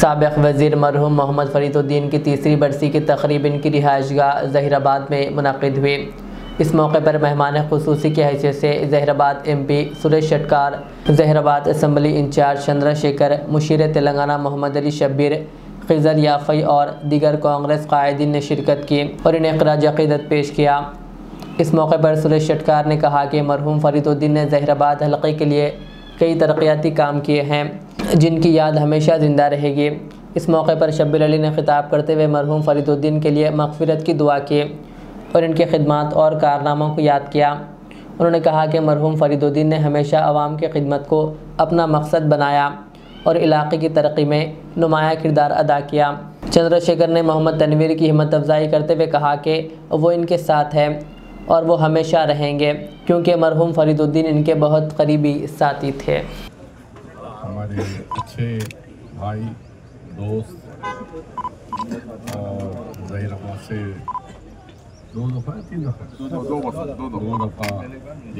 साबिक़ वज़ीर मरहूम मोहम्मद फ़रीदुद्दीन की तीसरी बरसी की तक़रीब इनकी रिहाइशगाह ज़हीराबाद में मुनक़्क़िद हुई। इस मौके पर मेहमान ख़ुसूसी की हैसियत से ज़हीराबाद MP सुरेश षटकार, ज़हीराबाद असम्बली इंचार्ज चंद्रशेखर, मुशीर तेलंगाना मोहम्मद अली शब्बीर, खिज़र याफ़ई और दीगर कांग्रेस कायदीन ने शिरकत की और इन्हें ख़राज अक़ीदत पेश किया। इस मौके पर सुरेश षटकार ने कहा कि मरहूम फ़रीदुद्दीन ने ज़हीराबाद हलक़े के लिए कई तरक़ियाती काम किए हैं, जिनकी याद हमेशा ज़िंदा रहेगी। इस मौके पर शब्बीर अली ने खिताब करते हुए मरहूम फ़रीदुद्दीन के लिए मग़फ़िरत की दुआ की और इनके खिदमात और कारनामों को याद किया। उन्होंने कहा कि मरहूम फ़रीदुद्दीन ने हमेशा आवाम की खिदमत को अपना मकसद बनाया और इलाक़े की तरक्की में नुमाया किरदार अदा किया। चंद्रशेखर ने मोहम्मद तनवीर की हिम्मत अफजाई करते हुए कहा कि वो इनके साथ है और वो हमेशा रहेंगे, क्योंकि मरहूम फ़रीदुद्दीन इनके बहुत करीबी साथी थे। हमारे अच्छे भाई दोस्त और ज़हीराबाद से दो दफ़ा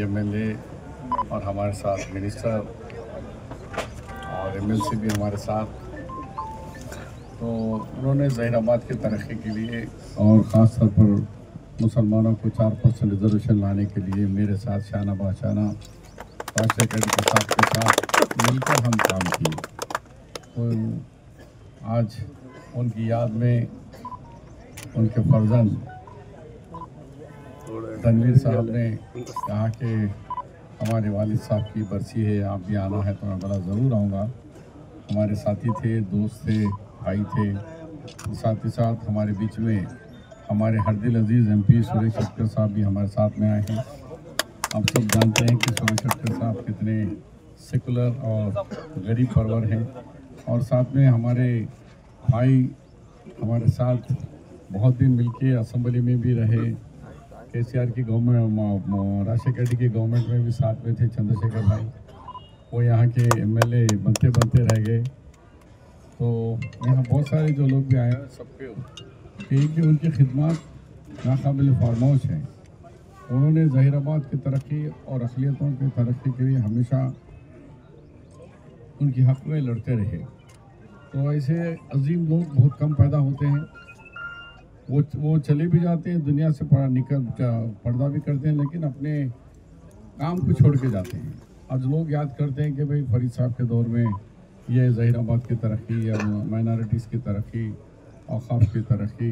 MLA और हमारे साथ मिनिस्टर और MLC भी हमारे साथ, तो उन्होंने ज़हीराबाद की तरक्की के लिए और ख़ास तौर पर मुसलमानों को 4% रिजर्वेशन लाने के लिए मेरे साथ शाना बाशाना राष्ट्रीय कैडर के साथ मिलकर हम काम किए। तो आज उनकी याद में उनके फर्जंद तनवीर साहब ने कहा कि हमारे वालिद साहब की बरसी है, आप भी आना है तो मैं बड़ा ज़रूर आऊँगा। हमारे साथी थे, दोस्त थे, भाई थे। साथ ही साथ हमारे बीच में हमारे हरदिल अजीज़ MP सुरेश षटकार साहब भी हमारे साथ में आए हैं। आप सब जानते हैं कि सुरेश षटकार साहब कितने सेकुलर और गरीब परवर हैं, और साथ में हमारे भाई हमारे साथ बहुत दिन मिलके असेंबली में भी रहे। KCR की गवर्नमेंट, राष्ट्रीय कैडर की गवर्नमेंट में भी साथ में थे चंद्रशेखर भाई, वो यहाँ के MLA बनते बनते रह गए। तो यहाँ बहुत सारे जो लोग भी आए हैं सबके कि उनकी खिदमत नाकाबिल फरामोश हैं। उन्होंने ज़हीराबाद की तरक्की और अक़लियतों की तरक्की के लिए हमेशा उनकी हक़ में लड़ते रहे। तो ऐसे अजीम लोग बहुत कम पैदा होते हैं। वो चले भी जाते हैं, दुनिया से पर्दा भी करते हैं, लेकिन अपने काम को छोड़ के जाते हैं। आज लोग याद करते हैं कि भाई फरीद साहब के दौर में ये ज़हीराबाद की तरक्की या माइनॉरिटीज़ की तरक्की, औक़ाफ़ की तरक्की,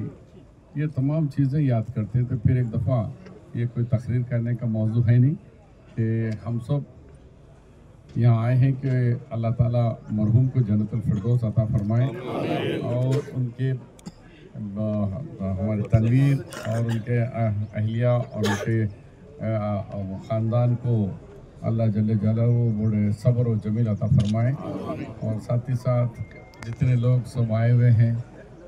ये तमाम चीज़ें याद करते हैं। तो फिर एक दफ़ा ये कोई तकरीर करने का मौजू है नहीं कि हम सब यहाँ आए हैं कि अल्लाह ताला मरहूम को जन्नतुल फिरदौस अता फरमाए और उनके हमारे तनवीर और उनके अहलिया और उनके ख़ानदान को अल्लाह जल्ले जलालहू बड़े सब्र और जमील अता फरमाए। और साथ ही साथ जितने लोग सब आए हुए हैं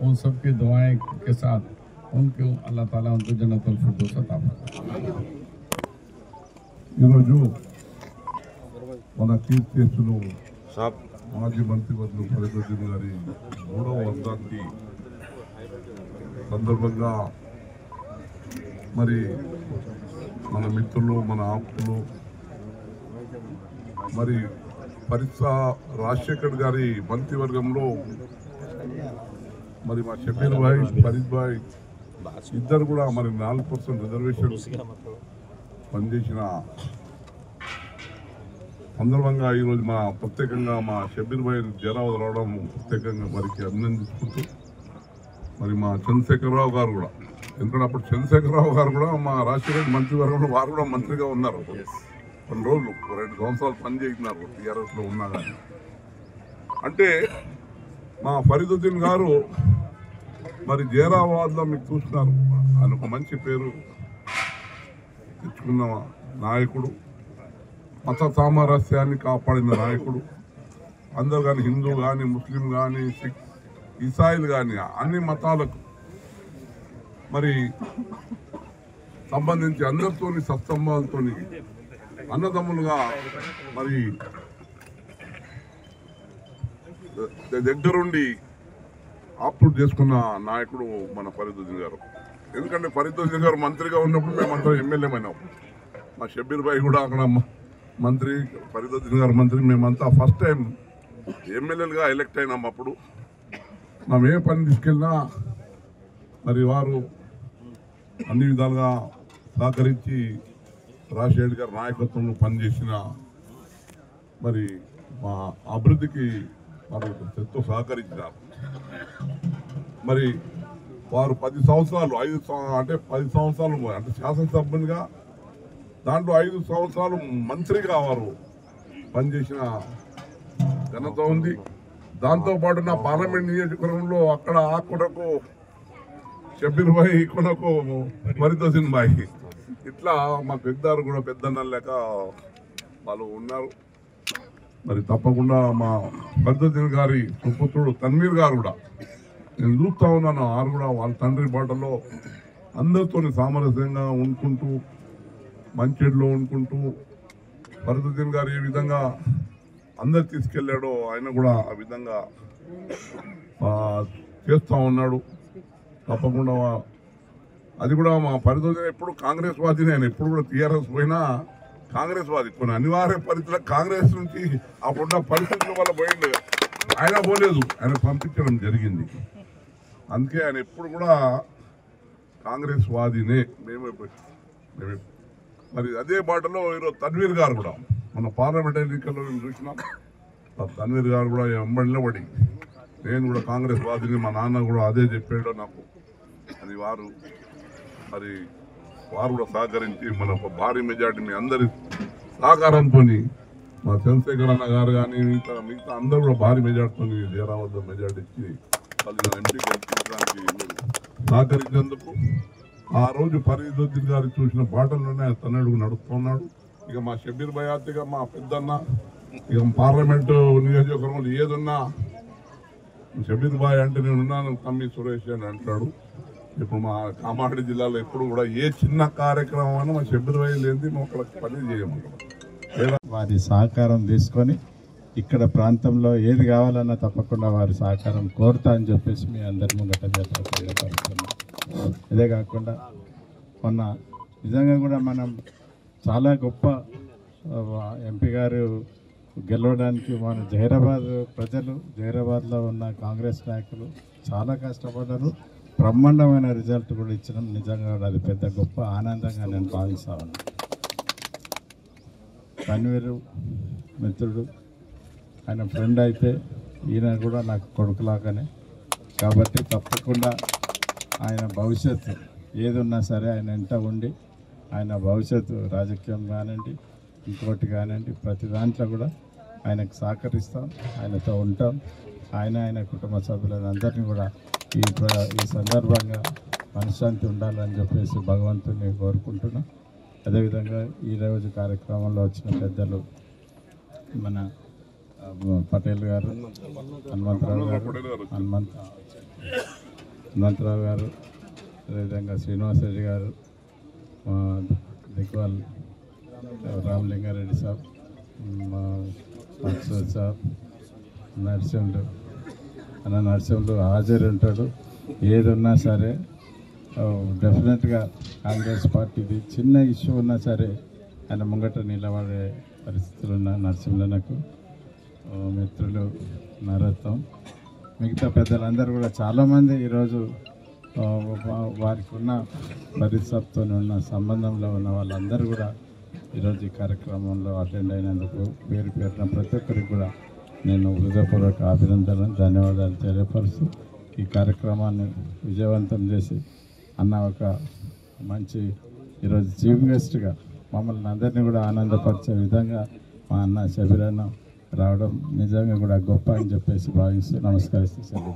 उन सब की दुआएं के साथ उनको अल्लाह ताला उनको जन्नतुल फिरदौस अता फरमाए। ఈరోజు మన చీఫ్ గెస్టులు మాజీ మంత్రివర్యులు ఫరీదుద్దీన్ గారి 3వ వర్ధంతి సందర్భంగా మరి మన మిత్రులు, మన ఆప్తులు, మరి రాజశేఖర్ గారి మంత్రివర్గంలో మరి మా షబీర్ భాయ్, ఫరీద్ భాయ్ ఇద్దరు కూడా మరి 4% రిజర్వేషన్ పనిచేసిన సందర్భంగా ఈరోజు ప్రత్యేకంగా మా షబీర్ భాయ్ జైరాబాద్ రావడం ప్రత్యేకంగా వారికి అభినందించుకుంటూ, మరి మా చంద్రశేఖరరావు గారు కూడా, ఎందుకంటే అప్పుడు చంద్రశేఖరరావు గారు కూడా మా రాష్ట్ర మంత్రివర్గంలో వారు కూడా మంత్రిగా ఉన్నారు. కొన్ని రోజులు 2 సంవత్సరాలు పనిచేస్తున్నారు TRSలో ఉన్నా కానీ. అంటే మా ఫరీదుద్దీన్ గారు మరి జైరాబాద్లో మీకు చూస్తున్నారు, ఆయన ఒక మంచి పేరు తెచ్చుకున్న నాయకుడు, మత సామరస్యాన్ని కాపాడిన నాయకుడు. అందరూ కానీ హిందూ కానీ, ముస్లిం కానీ, సిక్, ఇసాయిలు కానీ అన్ని మతాలకు మరి సంబంధించి అందరితోని సత్సంబంధాలతో అన్నదమ్ములుగా మరి దగ్గరుండి ఆప్రూవ్ చేసుకున్న నాయకుడు మన ఫరీదుద్దీన్ గారు. ఎందుకంటే ఫరీదుద్దీన్ గారు మంత్రిగా ఉన్నప్పుడు మేమంతా ఎమ్మెల్యేమైనాం. మా షబీర్ భాయ్ కూడా అక్కడ మంత్రి, ఫరీదుద్దీన్ గారు మంత్రి, మేమంతా ఫస్ట్ టైం ఎమ్మెల్యేలుగా ఎలక్ట్ అయినాం. అప్పుడు మనం ఏ పని తీసుకెళ్ళినా మరి వారు అన్ని విధాలుగా సహకరించి రాజశేఖర్ గారి నాయకత్వంలో పనిచేసిన మరి మా అభివృద్ధికి వారు ఎంతో సహకరించినారు. మరి వారు 10 సంవత్సరాలు 10 సంవత్సరాలు అంటే శాసనసభ్యునిగా దాంట్లో 5 సంవత్సరాలు మంత్రిగా వారు పనిచేసిన ఘనత ఉంది. దాంతోపాటు నా పార్లమెంట్ నియోజకవర్గంలో అక్కడ ఆ కొనకు షబ్బీర్ భాయ్, కొనకు ఫరీదుద్దీన్ భాయ్, ఇట్లా మా పెద్దవారు కూడా పెద్దన్న లేక వాళ్ళు ఉన్నారు. మరి తప్పకుండా మా ఫరీదుద్దీన్ గారి సుపుత్రుడు తన్వీర్ గారు కూడా నేను చూస్తూ ఉన్నాను. వారు కూడా వాళ్ళ తండ్రి బాటలో అందరితో సామరస్యంగా ఉండుకుంటూ మంచెడ్లో ఉండుకుంటూ ఫరీదుద్దీన్ గారు ఏ విధంగా అందరు తీసుకెళ్ళాడో ఆయన కూడా ఆ విధంగా చేస్తూ ఉన్నాడు. తప్పకుండా అది కూడా మా ఫరీదుద్దీన్ ఎప్పుడు కాంగ్రెస్ వాదిని. ఆయన ఎప్పుడు కూడా టీఆర్ఎస్ పోయినా కాంగ్రెస్ వాది. కొన్ని అనివార్య పరిస్థితుల్లో కాంగ్రెస్ నుంచి అప్పుడున్న పరిస్థితుల వల్ల పోయిండు. ఆయన పోలేదు, ఆయన పంపించడం జరిగింది. అందుకే ఆయన ఎప్పుడు కూడా కాంగ్రెస్ వాదినే. మేమే మరి అదే బాటలో ఈరోజు తన్వీర్ గారు కూడా మన పార్లమెంట్ ఎన్నికల్లో నేను చూసినా తన్వీర్ గారు కూడా నిలబడి నేను కూడా కాంగ్రెస్ వాదిని, మా నాన్న కూడా అదే చెప్పాడు నాకు అని వారు కూడా సహకరించి మన భారీ మెజార్టీ మీ అందరి సహకారంతో మా చంద్రశేఖర్ అన్న గారు కానీ మిగతా అందరూ కూడా భారీ మెజార్టీతో జైరాబాద్ మెజార్టీ ఇచ్చి వాళ్ళు ఎంపీ గెలిపించడానికి సహకరించినందుకు ఆ రోజు ఫరీదుద్దీన్ గారు చూసిన బాటల్లోనే తనడుగు నడుస్తున్నాడు. ఇక మా షబ్బీర్ భాయ్ అతిగా మా పెద్దన్న ఇక పార్లమెంటు నియోజకవర్గంలో ఏదున్నా షబ్బీర్ భాయ్ అంటే నేనున్నాను తమ్మి సురేష్ అని అంటాడు. ఇప్పుడు మా కామారెడ్డి జిల్లాలో ఎప్పుడు కూడా ఏ చిన్న కార్యక్రమం అయినా మా షబ్బీర్ భాయ్ లేనిది మేము అక్కడ పని చేయము. వారి సహకారం తీసుకొని ఇక్కడ ప్రాంతంలో ఏది కావాలన్నా తప్పకుండా వారి సహకారం కోరుతా అని చెప్పేసి మీ అందరి ముంగట తెలియపరుస్తున్నాం. ఇదే కాకుండా మొన్న నిజంగా కూడా మనం చాలా గొప్ప ఎంపీ గారు గెలవడానికి మన జహీరాబాద్ ప్రజలు, జహీరాబాద్లో ఉన్న కాంగ్రెస్ నాయకులు చాలా కష్టపడ్డారు. బ్రహ్మాండమైన రిజల్ట్ కూడా ఇచ్చడం నిజంగా అది పెద్ద గొప్ప ఆనందంగా నేను భావిస్తా ఉన్నాను. తన్వీరు మిత్రుడు, ఆయన ఫ్రెండ్ అయితే ఈయన కూడా నాకు కొడుకులాగానే. కాబట్టి తప్పకుండా ఆయన భవిష్యత్తు ఏదున్నా సరే ఆయన వెంట ఉండి ఆయన భవిష్యత్తు రాజకీయం కానివ్వండి, ఇంకోటి కానివ్వండి, ప్రతి దాంట్లో కూడా ఆయనకు సహకరిస్తాం, ఆయనతో ఉంటాం. ఆయన కుటుంబ సభ్యులందరినీ కూడా ఈ సందర్భంగా మనశ్శాంతి ఉండాలని చెప్పేసి భగవంతుని కోరుకుంటున్నాం. అదేవిధంగా ఈరోజు కార్యక్రమంలో వచ్చిన పెద్దలు మన పటేల్ గారు, హనుమంతరావు గారు, అదేవిధంగా శ్రీనివాస్ రెడ్డి గారు, దిగ్వాల్ రామలింగారెడ్డి సాబ్, మక్సూద్ సాబ్, నరసింహులు హాజరు ఉంటాడు. ఏది ఉన్నా సరే డెఫినెట్గా కాంగ్రెస్ పార్టీది చిన్న ఇష్యూ ఉన్నా సరే ఆయన ముంగట నిలబడే పరిస్థితులు ఉన్న నరసింహులకు మిత్రులు నరత్నం, మిగతా పెద్దలందరూ కూడా చాలామంది ఈరోజు వారికి ఉన్న పరిస్థితితో ఉన్న సంబంధంలో ఉన్న వాళ్ళందరూ కూడా ఈరోజు ఈ కార్యక్రమంలో అటెండ్ అయినందుకు పేరు పేరున ప్రతి ఒక్కరికి కూడా నేను హృదయపూర్వక అభినందనలు, ధన్యవాదాలు తెలియపరుస్తూ ఈ కార్యక్రమాన్ని విజయవంతం చేసి అన్న ఒక మంచి ఈరోజు చీఫ్ గెస్ట్గా మమ్మల్ని అందరినీ కూడా ఆనందపరిచే విధంగా మా అన్న షబ్బీర్ అన్న రావడం నిజంగా కూడా గొప్ప అని చెప్పేసి భావిస్తూ నమస్కరిస్తూ